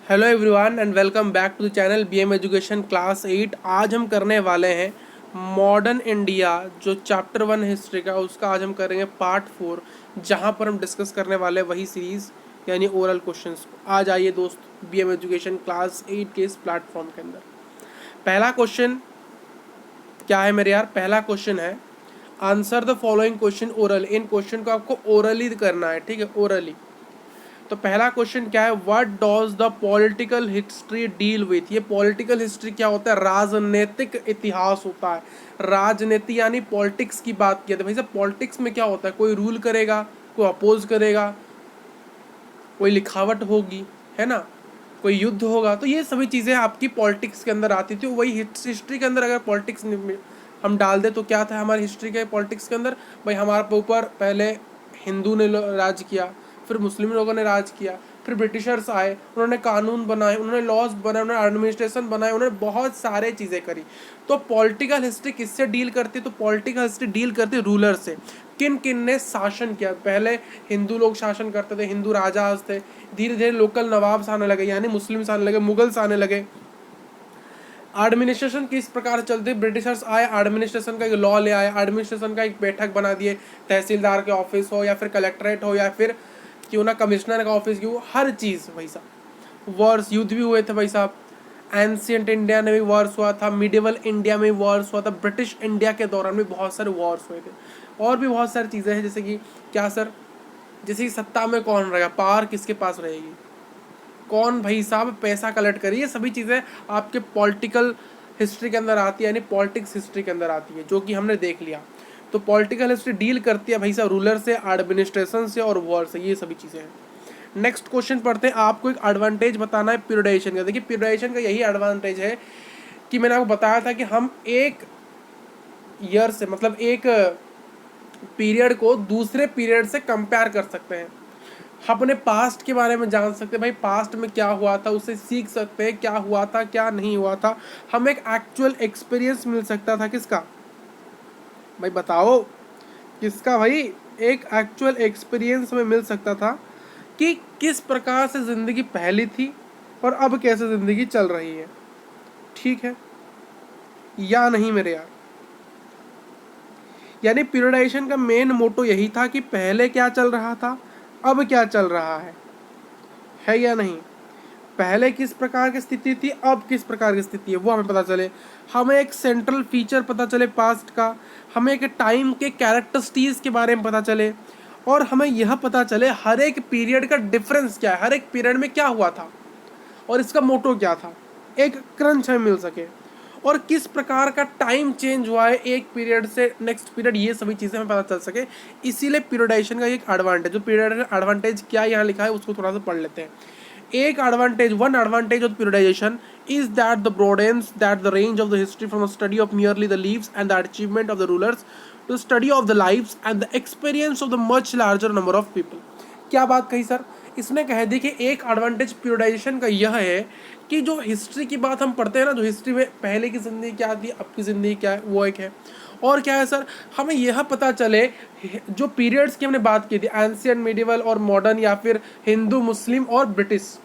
Hello everyone and welcome back to the channel BM education class 8। आज हम करने वाले हैं मॉडर्न इंडिया जो चैप्टर 1 हिस्ट्री का, उसका आज हम करेंगे पार्ट 4, जहां पर हम डिस्कस करने वाले हैं वही सीरीज़ यानी ओरल क्वेश्चंस को। आज आइए दोस्त बीएम एजुकेशन क्लास 8 के इस प्लेटफॉर्म के अंदर पहला क्वेश्चन क्या है मेरे यार। पहला क्वेश्चन है answer the following question oral. In question को आपको ओरली करना है, ठीक है, ओरली। तो पहला क्वेश्चन क्या है, what does the political history deal with. ये पॉलिटिकल हिस्ट्री क्या होता है, राजनीतिक इतिहास होता है। राजनीति यानी पॉलिटिक्स की बात किया तो भाई साहब पॉलिटिक्स में क्या होता है, कोई रूल करेगा, कोई अपोज करेगा, कोई लिखावट होगी, है ना, कोई युद्ध होगा। तो ये सभी चीज़ें आपकी पॉलिटिक्स के अंदर आती थी। वही हिस्ट्री के अंदर अगर पॉलिटिक्स हम डाल दे तो क्या था हमारी हिस्ट्री के पॉलिटिक्स के अंदर, भाई हमारे ऊपर पहले हिंदू ने राज किया, फिर मुस्लिम लोगों ने राज किया, फिर ब्रिटिशर्स आए, उन्होंने कानून बनाए, उन्होंने लॉज बनाए, उन्होंने एडमिनिस्ट्रेशन बनाए, उन्होंने बहुत सारे चीज़ें करी। तो पॉलिटिकल हिस्ट्री किससे डील करती है, तो पॉलिटिकल हिस्ट्री डील करती है रूलर से। किन किन ने शासन किया। पहले हिंदू लोग शासन करते थे, हिंदू राजाज थे। धीरे धीरे लोकल नवाब्स आने लगे यानी मुस्लिम्स आने लगे, मुगल्स आने लगे। एडमिनिस्ट्रेशन किस प्रकार से चलती, ब्रिटिशर्स आए, एडमिनिस्ट्रेशन का एक लॉ ले आए, एडमिनिस्ट्रेशन का एक बैठक बना दिए, तहसीलदार के ऑफिस हो या फिर कलेक्ट्रेट हो या फिर क्यों ना कमिश्नर का ऑफिस क्यों, हर चीज़ भाई साहब। वॉर्स, युद्ध भी हुए थे भाई साहब। एंशियंट इंडिया में भी वॉर्स हुआ था, मिडिवल इंडिया में भी वॉर्स हुआ था, ब्रिटिश इंडिया के दौरान भी बहुत सारे वॉर्स हुए थे। और भी बहुत सारी चीज़ें हैं, जैसे कि क्या सर, जैसे कि सत्ता में कौन रहेगा, पावर किसके पास रहेगी, कौन भाई साहब पैसा कलेक्ट करिए, ये सभी चीज़ें आपके पॉलिटिकल हिस्ट्री के अंदर आती है, यानी पॉलिटिक्स हिस्ट्री के अंदर आती है, जो कि हमने देख लिया। तो पॉलिटिकल हिस्ट्री डील करती है भाई साहब रूलर से, एडमिनिस्ट्रेशन से और वॉर से, ये सभी चीज़ें हैं। नेक्स्ट क्वेश्चन पढ़ते हैं। आपको एक एडवांटेज बताना है पीरियडाइजेशन का। देखिए पीरियडाइजेशन का यही एडवांटेज है कि मैंने आपको बताया था कि हम एक ईयर से, मतलब एक पीरियड को दूसरे पीरियड से कंपेयर कर सकते हैं, अपने पास्ट के बारे में जान सकते हैं, भाई पास्ट में क्या हुआ था उससे सीख सकते हैं, क्या हुआ था क्या नहीं हुआ था। हमें एक एक्चुअल एक्सपीरियंस मिल सकता था, किसका भाई बताओ, किसका भाई, एक एक्चुअल एक्सपीरियंस हमें मिल सकता था कि किस प्रकार से ज़िंदगी पहली थी और अब कैसे ज़िंदगी चल रही है। ठीक है या नहीं मेरे यार। यानी पीरियडाइजेशन का मेन मोटो यही था कि पहले क्या चल रहा था, अब क्या चल रहा है या नहीं। पहले किस प्रकार की स्थिति थी, अब किस प्रकार की स्थिति है, वो हमें पता चले। हमें एक सेंट्रल फीचर पता चले पास्ट का, हमें एक टाइम के कैरेक्टरिस्टिक्स के बारे में पता चले, और हमें यह पता चले हर एक पीरियड का डिफरेंस क्या है, हर एक पीरियड में क्या हुआ था और इसका मोटो क्या था, एक क्रंच हमें मिल सके, और किस प्रकार का टाइम चेंज हुआ है एक पीरियड से नेक्स्ट पीरियड, ये सभी चीज़ें हमें पता चल सके। इसीलिए पीरियडाइजेशन का एक एडवांटेज, जो पीरियड एडवांटेज क्या यहाँ लिखा है उसको थोड़ा सा पढ़ लेते हैं। एक advantage, one advantage of periodisation is that the broadens that the range of the history from a study of merely the leaves and the achievement of the rulers to study of the lives and the experience of the much larger number of people। क्या बात कही sir, इसने कह दी कि एक advantage periodisation का यह है कि जो हिस्ट्री की बात हम पढ़ते हैं ना, जो हिस्ट्री में पहले की ज़िंदगी क्या थी, अब की ज़िंदगी क्या है, वो एक है। और क्या है सर, हमें यह पता चले जो पीरियड्स की हमने बात की थी, एंशियंट, मिडिवल और मॉडर्न, या फिर हिंदू, मुस्लिम और ब्रिटिश,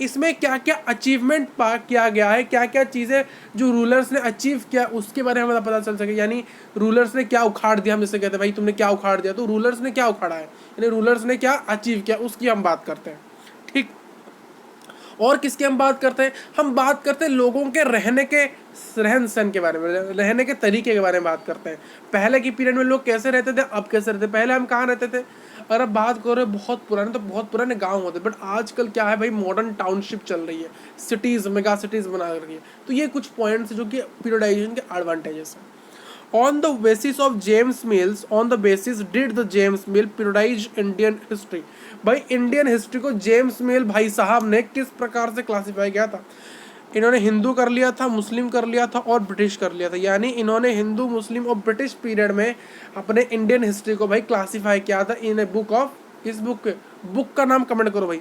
इसमें क्या क्या अचीवमेंट पा किया गया है, क्या क्या चीज़ें जो रूलर्स ने अचीव किया उसके बारे में हमें पता चल सके। यानी रूलर्स ने क्या उखाड़ दिया, हम जैसे कहते हैं भाई तुमने क्या उखाड़ दिया, तो रूलर्स ने क्या उखाड़ा है, यानी रूलर्स ने क्या अचीव किया उसकी हम बात करते हैं। ठीक, और किसकी हम बात करते हैं, हम बात करते हैं लोगों के रहने के रहन सहन के बारे में, रहने के तरीके के बारे में बात करते हैं। पहले की पीरियड में लोग कैसे रहते थे, अब कैसे रहते, पहले हम कहाँ रहते थे। अगर अब बात करो बहुत पुराने, तो बहुत पुराने गांव होते, बट आजकल क्या है भाई, मॉडर्न टाउनशिप चल रही है, सिटीज़, मेगा सिटीज़ बना रही है। तो ये कुछ पॉइंट्स जो कि पीरियडाइजेशन के एडवांटेजेस हैं। On the basis of James Mills, on the basis did the James Mill periodize Indian history। भाई इंडियन हिस्ट्री को जेम्स मिल भाई साहब ने किस प्रकार से क्लासीफाई किया था, इन्होंने हिंदू कर लिया था, मुस्लिम कर लिया था और ब्रिटिश कर लिया था। यानी इन्होंने हिंदू, मुस्लिम और ब्रिटिश पीरियड में अपने इंडियन हिस्ट्री को भाई क्लासीफाई किया था इन ए बुक ऑफ, इस बुक का नाम कमेंट करो भाई,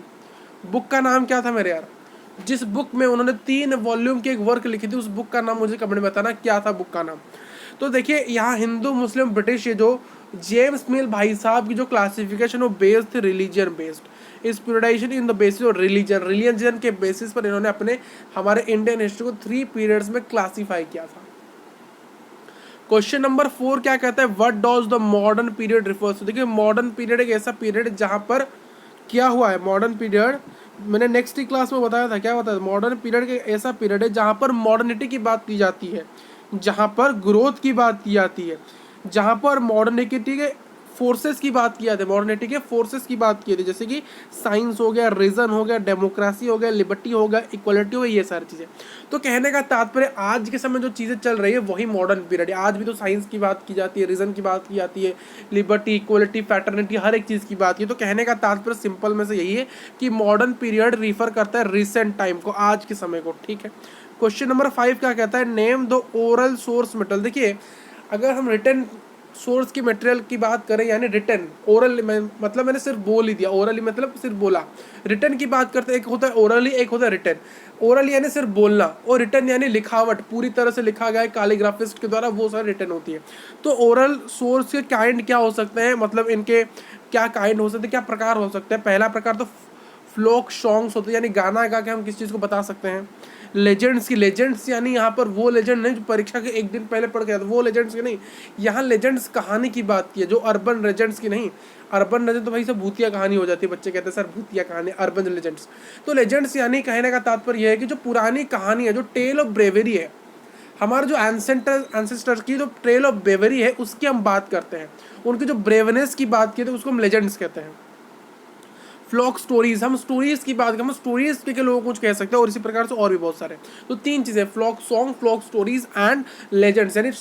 बुक का नाम क्या था मेरे यार। जिस बुक में उन्होंने 3 वॉल्यूम की एक वर्क लिखी थी, उस बुक का नाम मुझे कमेंट में बताना क्या था बुक का नाम। तो देखिए यहाँ हिंदू, मुस्लिम, ब्रिटिश, ये जो जेम्स मिल भाई साहब की जो क्लासिफिकेशन वो बेस्ड थे रिलीजियन बेस्ड, इस periodisation in the basis of religion के बेसिस पर इन्होंने अपने हमारे इंडियन हिस्ट्री को 3 पीरियड्स में क्लासीफाई किया था। क्वेश्चन नंबर 4 क्या कहता है, what does the modern period refers to. देखिए मॉडर्न पीरियड एक ऐसा पीरियड है जहां पर क्या हुआ है, मॉडर्न पीरियड मैंने नेक्स्ट ही क्लास में बताया था, क्या बताया, मॉडर्न पीरियड एक ऐसा पीरियड है जहां पर मॉडर्निटी की बात की जाती है, जहां पर ग्रोथ की बात की जाती है, जहां पर मॉडर्निटी के फोर्सेस की बात की जाती है, मॉडर्निटी के फोर्सेस की बात की जाती है, जैसे कि साइंस हो गया, रीजन हो गया, डेमोक्रेसी हो गया, लिबर्टी हो गया, इक्वलिटी हो गई, ये सारी चीज़ें। तो कहने का तात्पर्य आज के समय जो चीज़ें चल रही है वही मॉडर्न पीरियड है। आज भी तो साइंस की बात की जाती है, रीजन की बात की जाती है, लिबर्टी, इक्वलिटी, फ्रैटर्निटी, हर एक चीज़ की बात की। तो कहने का तात्पर्य सिंपल में से यही है कि मॉडर्न पीरियड रिफर करता है रिसेंट टाइम को, आज के समय को, ठीक है। क्वेश्चन नंबर 5 क्या कहता है, name the oral source material. देखिए अगर हम रिटर्न सोर्स की मटेरियल की बात करें, यानी रिटर्न, ओरल मतलब मैंने सिर्फ बोल ही दिया, ओरली मतलब सिर्फ बोला। रिटर्न की बात करते हैं, एक होता है ओरली, एक होता है रिटर्न। ओरल यानी सिर्फ बोलना, और रिटर्न यानी लिखावट, पूरी तरह से लिखा गया है कैलीग्राफिस्ट के द्वारा, वो सारी रिटर्न होती है। तो ओरल सोर्स के काइंड क्या हो सकते हैं, मतलब इनके क्या काइंड हो सकते हैं, क्या प्रकार हो सकते हैं। पहला प्रकार तो फ्लोक सॉन्ग्स होते हैं, यानी गाना गा के हम किस चीज़ को बता सकते हैं। लेजेंड्स की, लेजेंड्स यानी यहाँ पर वो लेजेंड नहीं जो परीक्षा के एक दिन पहले पढ़ के आते, वो लेजेंड्स की नहीं, यहाँ लेजेंड्स कहानी की बात की है, जो अर्बन लेजेंड्स की नहीं। अर्बन लेजेंड तो भाई सब भूतिया कहानी हो जाती है, बच्चे कहते हैं सर भूतिया कहानी, अर्बन लेजेंड्स। तो लेजेंड्स यानी कहने का तात्पर्य यह है कि जो पुरानी कहानी है, जो टेल ऑफ ब्रेवरी है, हमारे जो एंसेस्टर्स की जो ट्रेल ऑफ ब्रेवरी है उसकी हम बात करते हैं, उनकी जो ब्रेवनेस की बात की तो उसको हम लेजेंड्स कहते हैं। फ्लॉक स्टोरीज, हम स्टोरीज की बात करें, हम स्टोरीज के लोग कुछ कह सकते हैं, और इसी प्रकार से और भी बहुत सारे। तो 3 चीज़ें, flock song, flock stories and legends, यानी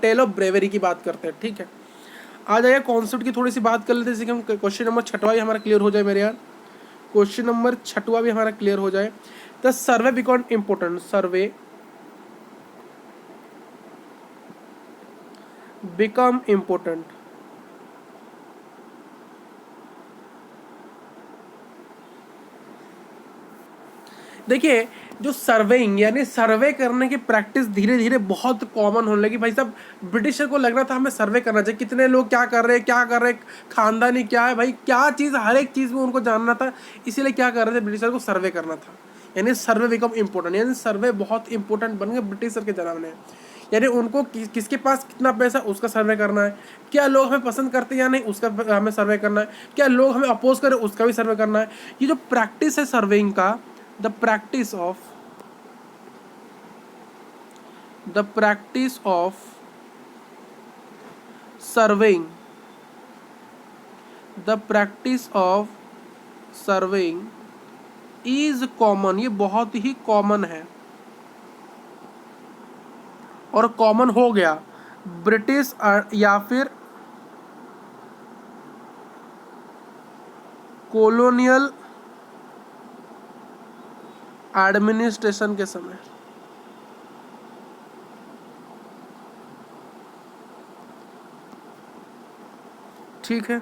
टेल ऑफ ब्रेवरी की बात करते हैं, ठीक है। आ जाइए कॉन्सेप्ट की थोड़ी सी बात कर लेते हैं, जैसे कि हम क्वेश्चन नंबर 6वां भी हमारा क्लियर हो जाए मेरे यार, क्वेश्चन नंबर 6वां भी हमारा क्लियर हो जाए। The survey become important, survey become important. देखिए जो सर्वेइंग यानी सर्वे करने की प्रैक्टिस धीरे धीरे बहुत कॉमन होने लगी। भाई साहब ब्रिटिशर को लग रहा था हमें सर्वे करना चाहिए, कितने लोग क्या कर रहे हैं, क्या कर रहे हैं, खानदानी क्या है, भाई क्या चीज़, हर एक चीज़ में उनको जानना था, इसीलिए क्या कर रहे थे, ब्रिटिशर को सर्वे करना था। यानी सर्वे बिकम इम्पोर्टेंट, यानी सर्वे बहुत इंपॉर्टेंट बन गए ब्रिटिशर के जमाने। यानी उनको किसके पास कितना पैसा उसका सर्वे करना है, क्या लोग हमें पसंद करते हैं या नहीं उसका हमें सर्वे करना है, क्या लोग हमें अपोज करें उसका भी सर्वे करना है। ये जो प्रैक्टिस है सर्वेइंग का, the practice of surveying, the practice of surveying is common, ये बहुत ही कॉमन है और कॉमन हो गया ब्रिटिश या फिर कॉलोनियल एडमिनिस्ट्रेशन के समय। ठीक है,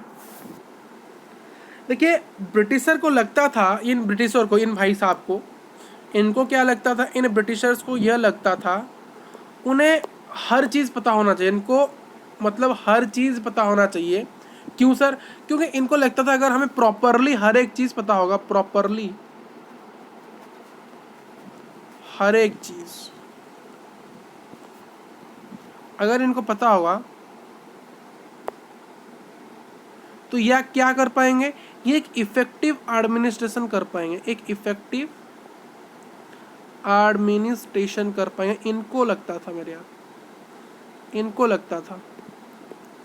देखिए ब्रिटिशर को लगता था, इन ब्रिटिशर को, इन भाई साहब को, इनको क्या लगता था, इन ब्रिटिशर्स को यह लगता था उन्हें हर चीज़ पता होना चाहिए, इनको मतलब हर चीज़ पता होना चाहिए। क्यों सर, क्योंकि इनको लगता था अगर हमें प्रॉपरली हर एक चीज़ पता होगा, प्रॉपरली हर एक चीज़ अगर इनको पता होगा तो यह क्या कर पाएंगे, ये एक इफेक्टिव एडमिनिस्ट्रेशन कर पाएंगे, एक इफेक्टिव एडमिनिस्ट्रेशन कर पाएंगे, इनको लगता था मेरे यार, इनको लगता था।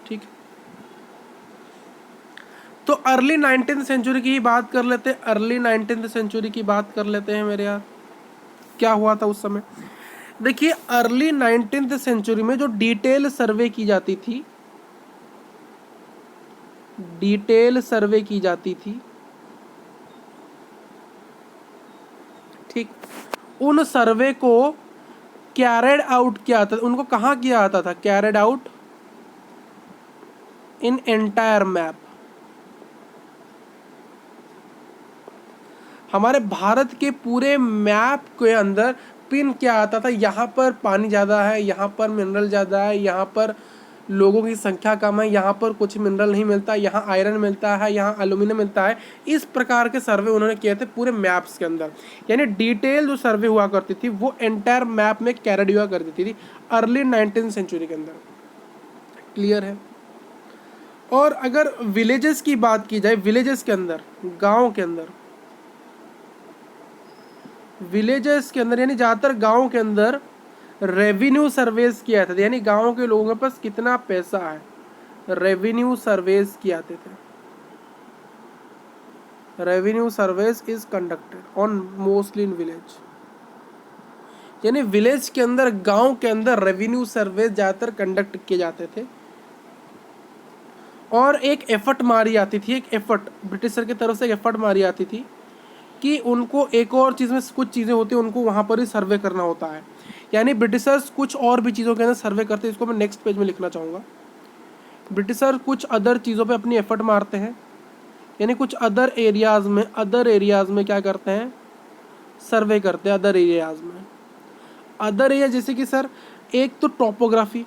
ठीक, तो अर्ली 19th सेंचुरी की ही बात कर लेते हैं, अर्ली 19th सेंचुरी की बात कर लेते हैं मेरे यार, क्या हुआ था उस समय। देखिए अर्ली 19th सेंचुरी में जो डिटेल सर्वे की जाती थी, डिटेल सर्वे की जाती थी, ठीक, उन सर्वे को कैरेड आउट किया जाता था, उनको कहाँ किया जाता था, carried out in entire map. हमारे भारत के पूरे मैप के अंदर पिन क्या आता था, यहाँ पर पानी ज़्यादा है, यहाँ पर मिनरल ज़्यादा है, यहाँ पर लोगों की संख्या कम है, यहाँ पर कुछ मिनरल नहीं मिलता, यहाँ आयरन मिलता है, यहाँ एल्यूमिनियम मिलता है। इस प्रकार के सर्वे उन्होंने किए थे पूरे मैप्स के अंदर। यानी डिटेल जो सर्वे हुआ करती थी वो एंटायर मैप में कैरिड हुआ करती थी अर्ली 19th सेंचुरी के अंदर। क्लियर है। और अगर विलेजेस की बात की जाए, विलेजेस के अंदर, गाँव के अंदर, विलेजेस के अंदर यानी ज़्यादातर गाँव के अंदर रेवेन्यू सर्वेस किया था, यानी गाँव के लोगों के पास कितना पैसा है, रेवेन्यू सर्वेस किए जाते थे। Revenue surveys is conducted on mostly in village, यानी विलेज के अंदर, गांव के अंदर रेवेन्यू सर्वेस ज़्यादातर कंडक्ट किए जाते थे। और एक एफर्ट मारी जाती थी, एक एफर्ट ब्रिटिशर की तरफ से एक एफर्ट मारी जाती थी कि उनको एक और चीज़ में कुछ चीज़ें होती हैं उनको वहाँ पर ही सर्वे करना होता है। यानी ब्रिटिशर्स कुछ और भी चीज़ों के अंदर सर्वे करते हैं, इसको मैं नेक्स्ट पेज में लिखना चाहूँगा। ब्रिटिशर कुछ अदर चीज़ों पे अपनी एफर्ट मारते हैं, यानी कुछ अदर एरियाज़ में क्या करते हैं, सर्वे करते हैं अदर एरियाज़ में। अदर एरिया जैसे कि सर, एक तो टोपोग्राफी,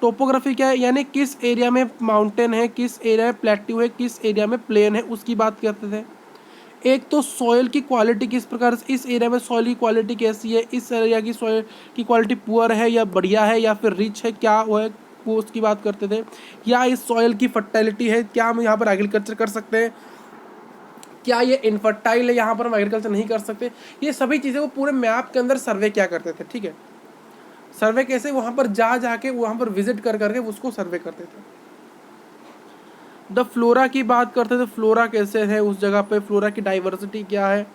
टोपोग्राफी क्या है, यानी किस एरिया में माउंटेन है, किस एरिया में प्लेट्यू है, किस एरिया में प्लेन है, उसकी बात करते थे। एक तो सॉइल की क्वालिटी किस प्रकार से, इस एरिया में सॉइल की क्वालिटी कैसी है, इस एरिया की सॉइल की क्वालिटी पुअर है या बढ़िया है या फिर रिच है, क्या वो है, वो उसकी बात करते थे। या इस सॉइल की फर्टाइलिटी है, क्या हम यहाँ पर एग्रीकल्चर कर सकते हैं, क्या ये इनफर्टाइल है, यहाँ पर हम एग्रीकल्चर नहीं कर सकते। ये सभी चीज़ें वो पूरे मैप के अंदर सर्वे क्या करते थे। ठीक है, सर्वे कैसे, वहाँ पर जाके वहाँ पर विजिट कर करके उसको सर्वे करते थे। द फ्लोरा की बात करते थे, फ्लोरा कैसे है उस जगह पे, फ्लोरा की डाइवर्सिटी क्या है,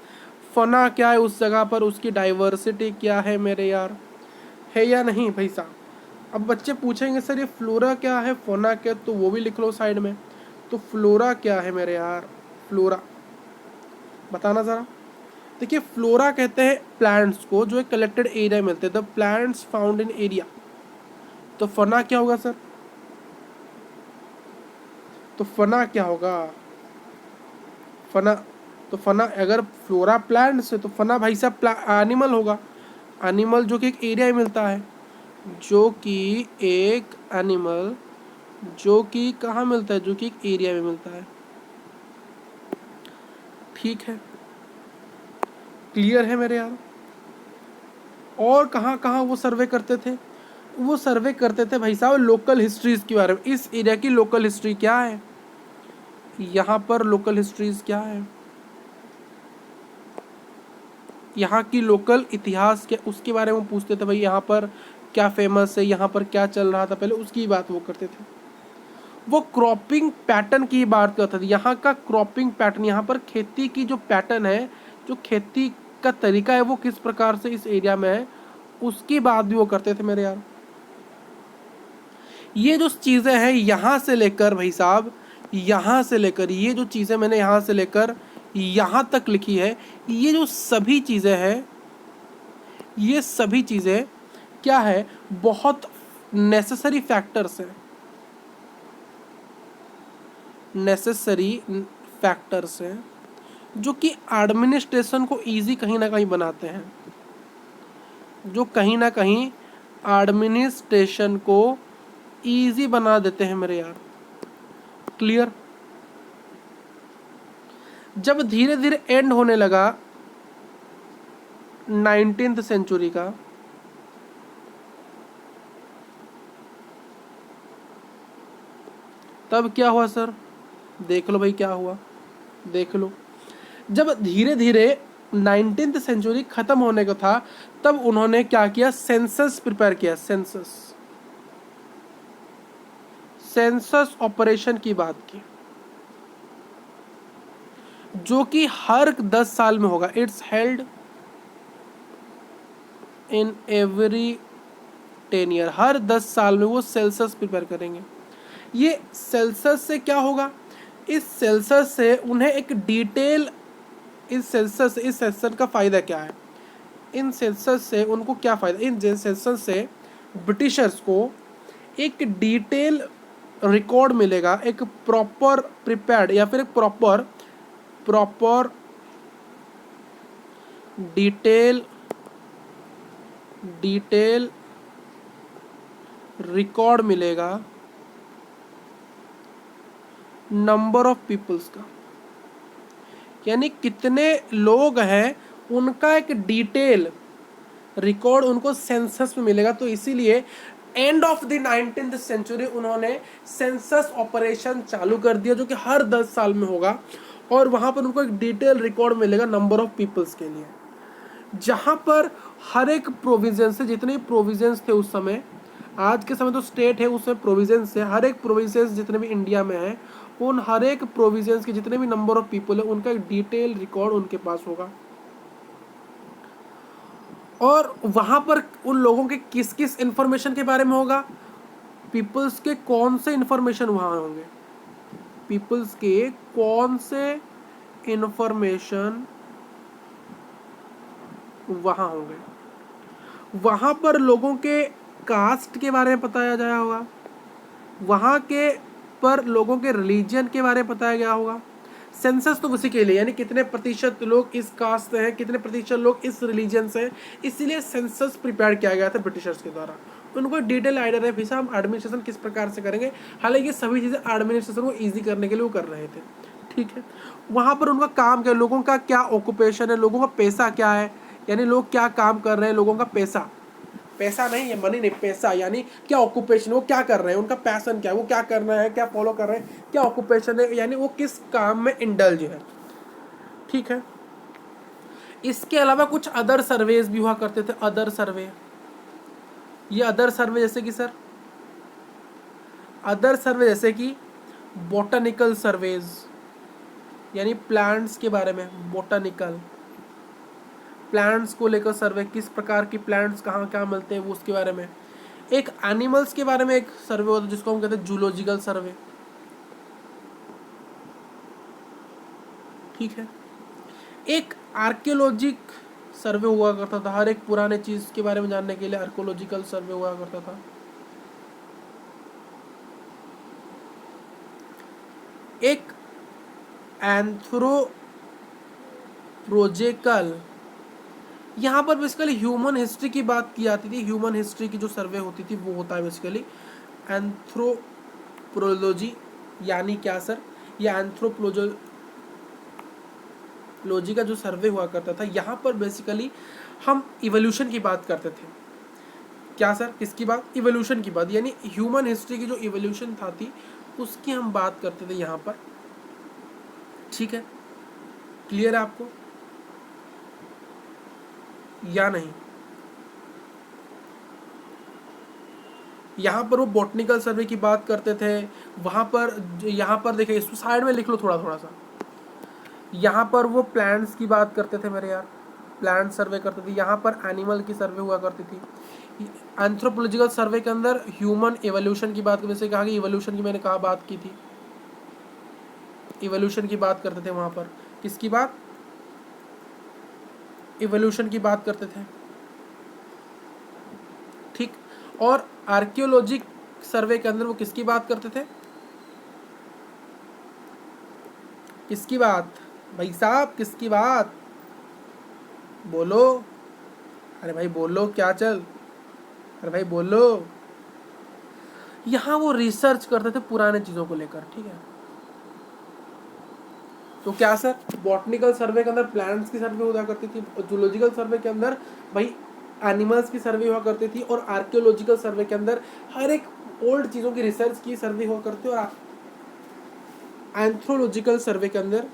फना क्या है उस जगह पर, उसकी डाइवर्सिटी क्या है मेरे यार, है या नहीं भाई साहब। अब बच्चे पूछेंगे सर ये फ्लोरा क्या है, फना क्या, तो वो भी लिख लो साइड में। तो फ्लोरा क्या है मेरे यार, फ्लोरा बताना ज़रा। देखिए फ्लोरा कहते हैं प्लांट्स को जो एक कलेक्टेड एरिया में मिलते हैं, the plants found in area. तो फना क्या होगा सर, तो फना क्या होगा, फना, तो फना अगर फ्लोरा प्लांट्स है तो फना भाई साहब एनिमल होगा। एनिमल जो कि एक एरिया में मिलता है, जो कि एक एनिमल जो कि कहाँ मिलता है, जो कि एक एरिया में मिलता है। ठीक है, क्लियर है मेरे यार। और कहाँ कहाँ वो सर्वे करते थे, वो सर्वे करते थे भाई साहब लोकल हिस्ट्रीज के बारे में। इस एरिया की लोकल हिस्ट्री क्या है, यहाँ पर लोकल हिस्ट्रीज क्या है, यहाँ की लोकल इतिहास क्या, उसके बारे में पूछते थे भाई यहाँ पर क्या फेमस है, यहाँ पर क्या चल रहा था पहले, उसकी बात वो करते थे। वो क्रॉपिंग पैटर्न की बात करते थे, यहाँ का क्रॉपिंग पैटर्न, यहाँ पर खेती की जो पैटर्न है, जो खेती का तरीका है वो किस प्रकार से इस एरिया में है, उसकी बात भी वो करते थे मेरे यार। ये जो चीज़ें हैं यहाँ से लेकर भाई साहब, यहाँ से लेकर ये जो चीज़ें मैंने यहाँ से लेकर यहाँ तक लिखी है, ये जो सभी चीज़ें हैं, ये सभी चीज़ें क्या है, बहुत नेसेसरी फैक्टर्स हैं, नेसेसरी फैक्टर्स हैं जो कि एडमिनिस्ट्रेशन को इजी कहीं ना कहीं बनाते हैं, जो कहीं ना कहीं एडमिनिस्ट्रेशन को इजी बना देते हैं मेरे यार। क्लियर। जब धीरे धीरे एंड होने लगा 19th सेंचुरी का, तब क्या हुआ सर, देख लो भाई क्या हुआ, देख लो। जब धीरे धीरे 19th सेंचुरी खत्म होने को था, तब उन्होंने क्या किया, सेंसस प्रिपेयर किया, सेंसस, सेंसस ऑपरेशन की बात की, जो कि हर 10 साल में होगा। It's held in every 10 year, हर 10 साल में वो सेंसस प्रिपेयर करेंगे। ये सेंसस से क्या होगा, इस सेंसस से उन्हें एक डिटेल, इस सेंसस का फ़ायदा क्या है, इन सेंसस से उनको क्या फ़ायदा, इन सेंसस से ब्रिटिशर्स को एक डिटेल रिकॉर्ड मिलेगा, एक प्रॉपर प्रिपेयर्ड या फिर एक प्रॉपर डिटेल रिकॉर्ड मिलेगा नंबर ऑफ पीपल्स का, यानी कितने लोग हैं उनका एक डिटेल रिकॉर्ड उनको सेंसस में मिलेगा। तो इसीलिए end of the 19th century उन्होंने सेंसस ऑपरेशन चालू कर दिया, जो कि हर 10 साल में होगा, और वहां पर उनको एक डिटेल रिकॉर्ड मिलेगा नंबर ऑफ पीपल्स के लिए, जहां पर हर एक प्रोविजन से, जितने प्रोविजंस थे उस समय, आज के समय तो स्टेट है, उसमें प्रोविजंस है, हर एक प्रोविजंस जितने भी इंडिया में है, उन हर एक प्रोविजंस के जितने भी नंबर ऑफ पीपल है उनका एक डिटेल रिकॉर्ड उनके पास होगा। और वहां पर उन लोगों के किस किस इंफॉर्मेशन के बारे में होगा, पीपल्स के कौन से इंफॉर्मेशन वहां होंगे, पीपल्स के कौन से इंफॉर्मेशन वहां होंगे, वहां पर लोगों के कास्ट के बारे में बताया गया होगा, वहां के पर लोगों के रिलीजन के बारे में बताया गया होगा। सेंसस तो उसी के लिए, यानी कितने प्रतिशत लोग इस कास्ट से हैं, कितने प्रतिशत लोग इस रिलीजन से हैं, इसीलिए सेंसस प्रिपेयर किया गया था ब्रिटिशर्स के द्वारा। उनको डिटेल आइडिया है, फिर हम एडमिनिस्ट्रेशन किस प्रकार से करेंगे, हालांकि सभी चीज़ें एडमिनिस्ट्रेशन को ईजी करने के लिए वो कर रहे थे, ठीक है। वहाँ पर उनका काम क्या, लोगों का क्या ऑक्यूपेशन है, लोगों का पैसा क्या है, यानी लोग क्या काम कर रहे हैं, लोगों का पैसा, पैसा नहीं है मनी नहीं, पैसा, यानी क्या ऑक्यूपेशन, वो क्या कर रहे हैं, उनका पैशन क्या है, वो क्या करना है, क्या फॉलो कर रहे हैं, क्या ऑक्यूपेशन है, यानी वो किस काम में इंडल्ज है, ठीक है। इसके अलावा कुछ अदर सर्वेज भी हुआ करते थे, अदर सर्वे, ये अदर सर्वे जैसे कि सर, अदर सर्वे जैसे कि बोटानिकल सर्वेज, यानी प्लांट्स के बारे में, बोटानिकल प्लांट्स को लेकर सर्वे, किस प्रकार की प्लांट्स कहाँ कहाँ मिलते हैं वो उसके बारे में। एक एनिमल्स के बारे में एक सर्वे होता है जिसको हम कहते हैं जूलॉजिकल सर्वे, ठीक है। एक आर्कियोलॉजिक सर्वे हुआ करता था, हर एक पुराने चीज के बारे में जानने के लिए आर्कियोलॉजिकल सर्वे हुआ करता था। एक एंथ्रोपोलॉजिकल, यहाँ पर बेसिकली ह्यूमन हिस्ट्री की बात की जाती थी, ह्यूमन हिस्ट्री की जो सर्वे होती थी वो होता है बेसिकली एंथ्रोपोलॉजी, यानी क्या सर, ये एंथ्रोपोलॉजी का जो सर्वे हुआ करता था, यहाँ पर बेसिकली हम इवोल्यूशन की बात करते थे। क्या सर, किसकी बात, इवोल्यूशन की बात, यानी ह्यूमन हिस्ट्री की जो इवोल्यूशन था थी उसकी हम बात करते थे यहाँ पर, ठीक है। क्लियर है आपको या नहीं? यहाँ पर वो बॉटनिकल सर्वे की बात करते थे, वहाँ पर, यहाँ पर देखिए इसको साइड में लिख लो थोड़ा थोड़ा सा, यहाँ पर वो प्लांट्स की बात करते थे मेरे यार, प्लांट सर्वे करते थे, यहाँ पर एनिमल की सर्वे हुआ करती थी। एंथ्रोपोलॉजिकल सर्वे के अंदर ह्यूमन एवोल्यूशन की बात, जैसे कहा कि इवोल्यूशन की मैंने कहा बात की थी, इवोल्यूशन की बात करते थे वहाँ पर, किसकी बात, इवोल्यूशन की बात करते थे, ठीक। और आर्कियोलॉजिक सर्वे के अंदर वो किसकी बात करते थे, किसकी बात भाई साहब, किसकी बात, बोलो, अरे भाई बोलो, क्या चल, अरे भाई बोलो। यहाँ वो रिसर्च करते थे पुराने चीज़ों को लेकर, ठीक है। तो क्या सर, बॉटनिकल सर्वे के अंदर प्लांट्स की सर्वे हुआ करती थी, जूलॉजिकल सर्वे के अंदर भाई एनिमल्स की सर्वे हुआ करती थी, और आर्कियोलॉजिकल सर्वे के अंदर हर एक ओल्ड चीज़ों की रिसर्च की सर्वे हुआ करती थी, और एंथ्रोलॉजिकल सर्वे के अंदर,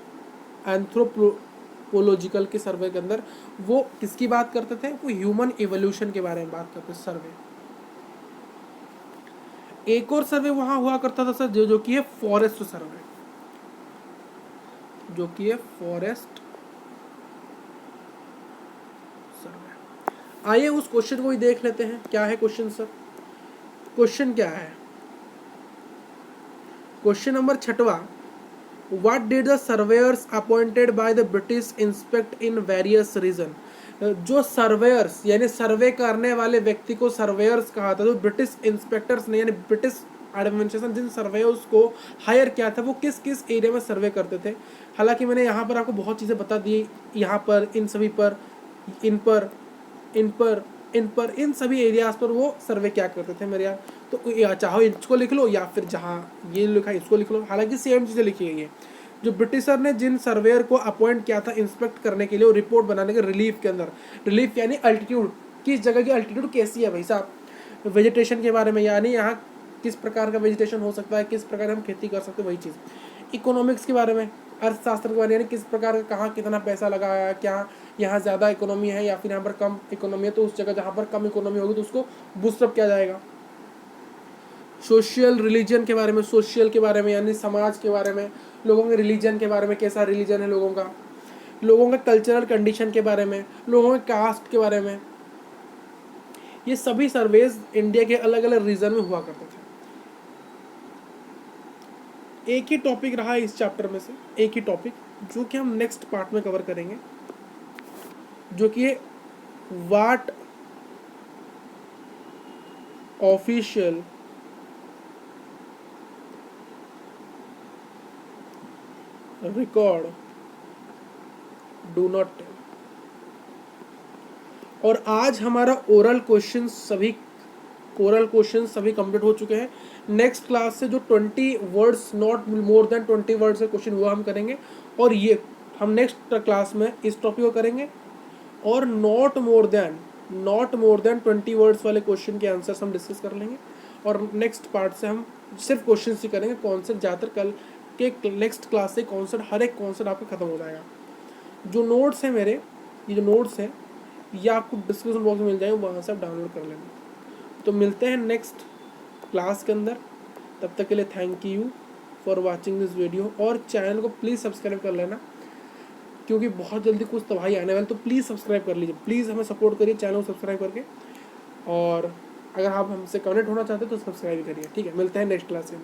एंथ्रोपोलॉजिकल के सर्वे के अंदर वो किसकी बात करते थे, वो ह्यूमन एवोल्यूशन के बारे में बात करते थे सर्वे। एक और सर्वे वहाँ हुआ करता था सर, जो कि है फॉरेस्ट सर्वे, जो कि है फॉरेस्ट सर्वे। आइए उस क्वेश्चन को ही देख लेते हैं, क्या है क्वेश्चन सर, क्वेश्चन क्या है, क्वेश्चन नंबर 6वां, What did the surveyors appointed by the British inspect in various region? जो सर्वेयर्स यानी सर्वे करने वाले व्यक्ति को सर्वेयर्स कहा था, जो ब्रिटिश इंस्पेक्टर्स ने यानी ब्रिटिश एडमिनिस्ट्रेशन जिन सर्वेयर्स को हायर किया था वो किस किस एरिया में सर्वे करते थे। हालांकि मैंने यहाँ पर आपको बहुत चीज़ें बता दी, यहाँ पर इन सभी पर, इन पर, इन पर, इन पर, इन सभी एरियाज पर वो सर्वे क्या करते थे मेरे यार। तो या चाहो इसको लिख लो या फिर जहाँ ये लिखा है इसको लिख लो, हालांकि सेम चीज़ें लिखी गई है। जो ब्रिटिशर ने जिन सर्वेयर को अपॉइंट किया था इंस्पेक्ट करने के लिए और रिपोर्ट बनाने के रिलीफ के अंदर, रिलीफ यानी अल्टीट्यूड, किस जगह की अल्टीट्यूड कैसी है भाई साहब, वेजिटेशन के बारे में, यानी यहाँ किस प्रकार का वेजिटेशन हो सकता है, किस प्रकार हम खेती कर सकते हैं, वही चीज़। इकोनॉमिक्स के बारे में, अर्थशास्त्र के बारे में, यानी किस प्रकार का कहाँ कितना पैसा लगाया, क्या यहाँ ज़्यादा इकोनॉमी है या फिर यहाँ पर कम इकोनॉमी है, तो उस जगह जहाँ पर कम इकोनॉमी होगी तो उसको बूस्टअप किया जाएगा। सोशल रिलीजन के बारे में, सोशल के बारे में यानी समाज के बारे में, लोगों के रिलीजन के बारे में, कैसा रिलीजन है लोगों का, लोगों का कल्चरल कंडीशन के बारे में, लोगों के कास्ट के बारे में। ये सभी सर्वेज इंडिया के अलग अलग रीजन में हुआ करते थे। एक ही टॉपिक रहा है इस चैप्टर में से, एक ही टॉपिक जो कि हम नेक्स्ट पार्ट में कवर करेंगे, जो कि है what official record do not tell. और आज हमारा ओरल क्वेश्चन सभी कंप्लीट हो चुके हैं। नेक्स्ट क्लास से जो 20 words, not more than 20 words के क्वेश्चन वो हम करेंगे, और ये हम नेक्स्ट क्लास में इस टॉपिक को करेंगे, और नॉट मोर देन 20 वर्ड्स वाले क्वेश्चन के आंसर्स हम डिस्कस कर लेंगे। और नेक्स्ट पार्ट से हम सिर्फ क्वेश्चन ही करेंगे, कॉन्सेप्ट ज़्यादातर कल के नेक्स्ट क्लास से कॉन्सेप्ट, हर एक कॉन्सेप्ट आपका खत्म हो जाएगा। जो नोट्स हैं मेरे, ये जो नोट्स हैं ये आपको डिस्क्रिप्शन बॉक्स में मिल जाएंगे, वहाँ से आप डाउनलोड कर लेना। तो मिलते हैं नेक्स्ट क्लास के अंदर, तब तक के लिए thank you for watching this video. और चैनल को प्लीज़ सब्सक्राइब कर लेना, क्योंकि बहुत जल्दी कुछ तबाही आने वाली, तो प्लीज़ सब्सक्राइब कर लीजिए, प्लीज़ हमें सपोर्ट करिए चैनल को सब्सक्राइब करके। और अगर आप हमसे कनेक्ट होना चाहते हैं तो सब्सक्राइब करिए, ठीक है। मिलते हैं नेक्स्ट क्लास में।